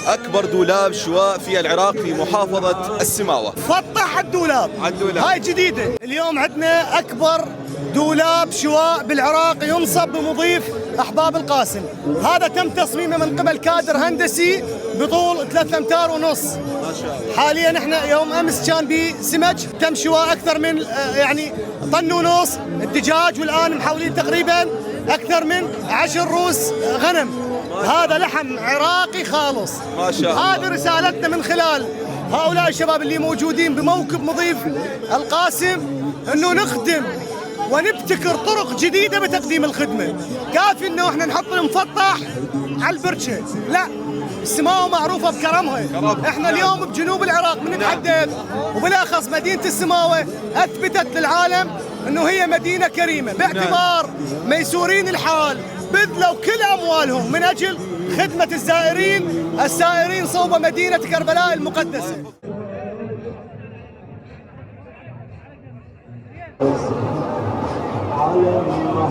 أكبر دولاب شواء في العراق في محافظة السماوة. فتح الدولاب. هاي جديدة. اليوم عندنا أكبر دولاب شواء بالعراق ينصب بمضيف أحباب القاسم. هذا تم تصميمه من قبل كادر هندسي بطول 3 أمتار ونص. ما شاء الله. حاليا احنا يوم امس كان بسمج تم شواء اكثر من يعني طن ونص الدجاج، والان محولين تقريبا اكثر من 10 روس غنم. هذا لحم عراقي خالص. ما شاء الله. هذه رسالتنا من خلال هؤلاء الشباب اللي موجودين بموكب مضيف القاسم، انه نخدم ونبتكر طرق جديدة بتقديم الخدمة. كافي انه احنا نحط المفتح على البرشة، لا، السماوة معروفة بكرمها. احنا اليوم بجنوب العراق بنتحدث، وبالاخص مدينة السماوة اثبتت للعالم انه هي مدينة كريمة، باعتبار ميسورين الحال بذلوا كل اموالهم من اجل خدمة السائرين صوب مدينة كربلاء المقدسة. على محنة